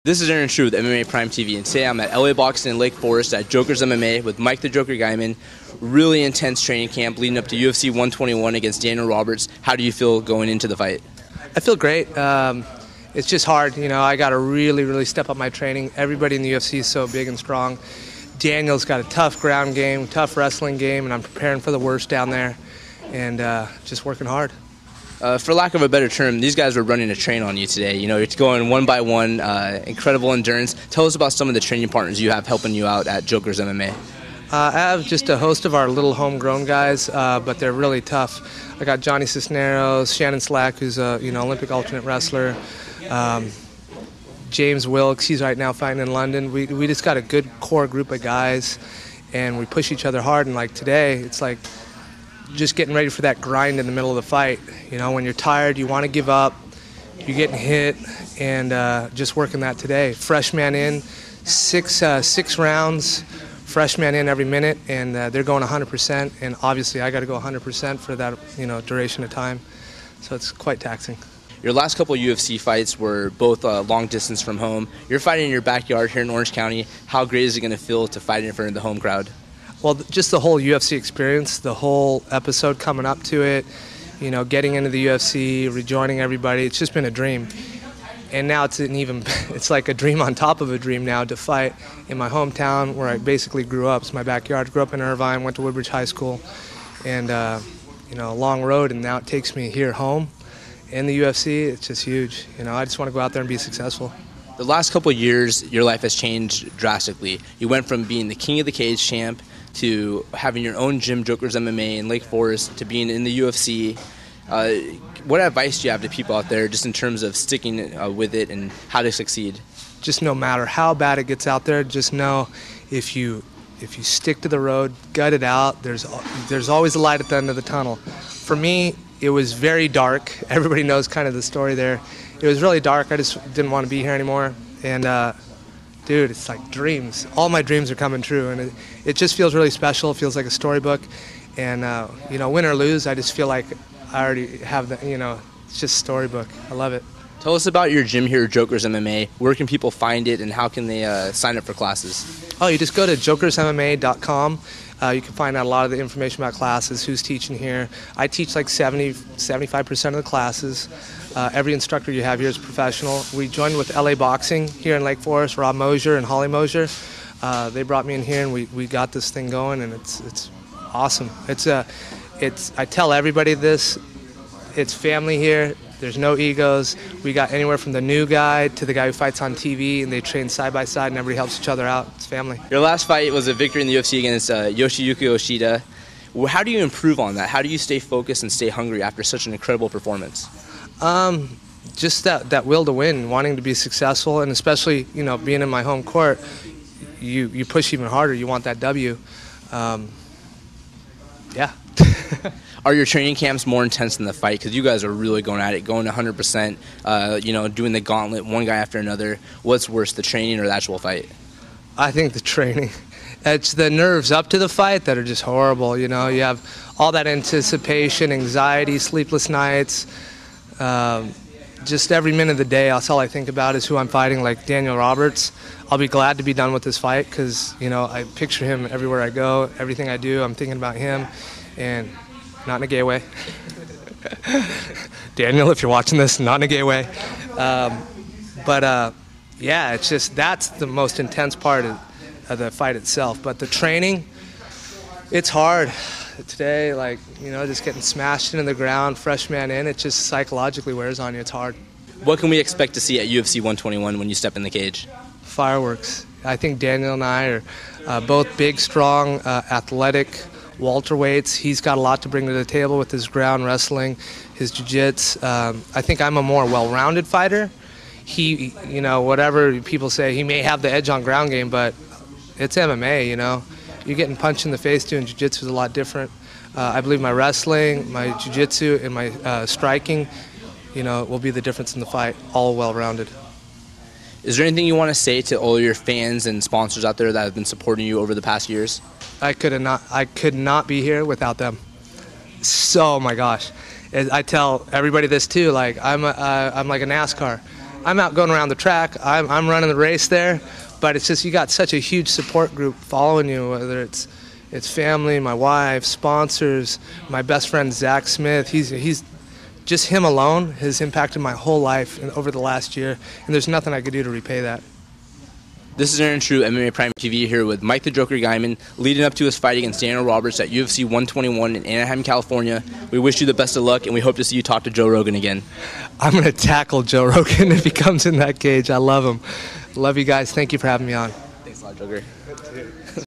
This is Aaron True with MMA Prime TV, and today I'm at LA Boxing in Lake Forest at Joker's MMA with Mike the Joker Guymon. Really intense training camp leading up to UFC 121 against Daniel Roberts. How do you feel going into the fight? I feel great. It's just hard. I got to really step up my training. Everybody in the UFC is so big and strong. Daniel's got a tough ground game, tough wrestling game, and I'm preparing for the worst down there and just working hard. For lack of a better term, these guys were running a train on you today. It's going one by one, incredible endurance. Tell us about some of the training partners you have helping you out at Joker's MMA. I have just a host of our little homegrown guys, but they're really tough. I got Johnny Cisneros, Shannon Slack, who's a Olympic alternate wrestler, James Wilkes, he's right now fighting in London. We just got a good core group of guys, and we push each other hard. And like today, it's like just getting ready for that grind in the middle of the fight. When you're tired, you want to give up, you're getting hit, and just working that today. Fresh man in, six rounds, fresh man in every minute, and they're going 100%, and obviously I got to go 100% for that duration of time, so it's quite taxing. Your last couple of UFC fights were both long distance from home. You're fighting in your backyard here in Orange County. How great is it going to feel to fight in front of the home crowd? Well, just the whole UFC experience, the whole episode coming up to it, getting into the UFC, rejoining everybody, it's just been a dream. And now it's like a dream on top of a dream now to fight in my hometown where I basically grew up. It's my backyard. Grew up in Irvine, went to Woodbridge High School, and a long road, and now it takes me here home. In the UFC, it's just huge. I just want to go out there and be successful. The last couple of years, your life has changed drastically. You went from being the king of the cage champ to having your own gym, Joker's MMA, in Lake Forest, to being in the UFC. What advice do you have to people out there just in terms of sticking with it and how to succeed? Just no matter how bad it gets out there, just know if you stick to the road, gut it out, there's always a light at the end of the tunnel. For me, it was very dark. Everybody knows kind of the story there. It was really dark. I just didn't want to be here anymore. And dude, it's like dreams. All my dreams are coming true, and it just feels really special. It feels like a storybook. And win or lose, I just feel like I already have the, it's just a storybook. I love it. Tell us about your gym here, Joker's MMA. Where can people find it, and how can they sign up for classes? Oh, you just go to jokersmma.com. You can find out a lot of the information about classes, who's teaching here. I teach like 75% of the classes. Every instructor you have here is professional. We joined with LA Boxing here in Lake Forest, Rob Mosier and Holly Mosier. They brought me in here, and we got this thing going, and it's awesome. I tell everybody this, it's family here. There's no egos. We got anywhere from the new guy to the guy who fights on TV, and they train side by side, and everybody helps each other out. It's family. Your last fight was a victory in the UFC against Yoshiyuki Yoshida. How do you improve on that? How do you stay focused and stay hungry after such an incredible performance? Just that will to win, wanting to be successful, and especially being in my home court, you push even harder. You want that W. Yeah. Are your training camps more intense than the fight? Because you guys are really going at it, going 100%, doing the gauntlet, one guy after another. What's worse, the training or the actual fight? I think the training. It's the nerves up to the fight that are just horrible. You have all that anticipation, anxiety, sleepless nights. Just every minute of the day, that's all I think about is who I'm fighting, like Daniel Roberts. I'll be glad to be done with this fight because, I picture him everywhere I go. Everything I do, I'm thinking about him, and not in a gay way. Daniel, if you're watching this, not in a gay way. Yeah, it's just that's the most intense part of the fight itself. But the training, it's hard. Today, just getting smashed into the ground, fresh man in, it just psychologically wears on you. It's hard. What can we expect to see at UFC 121 when you step in the cage? Fireworks. I think Daniel and I are both big, strong, athletic welterweights. He's got a lot to bring to the table with his ground wrestling, his jiu-jitsu. I think I'm a more well-rounded fighter. He, whatever people say, he may have the edge on ground game, but it's MMA, You're getting punched in the face doing jiu-jitsu is a lot different. I believe my wrestling, my jiu-jitsu, and my striking, will be the difference in the fight, all well-rounded. Is there anything you want to say to all your fans and sponsors out there that have been supporting you over the past years? I could not be here without them. So, oh my gosh. I tell everybody this too, I'm like a NASCAR. I'm out going around the track. I'm running the race there, but it's just you got such a huge support group following you, whether it's family, my wife, sponsors, my best friend Zach Smith. He's just him alone has impacted my whole life over the last year, and there's nothing I could do to repay that. This is Aaron True, MMA Prime TV, here with Mike the Joker Guymon, leading up to his fight against Daniel Roberts at UFC 121 in Anaheim, California. We wish you the best of luck, and we hope to see you talk to Joe Rogan again. I'm going to tackle Joe Rogan if he comes in that cage. I love him. Love you guys. Thank you for having me on. Thanks a lot, Joker.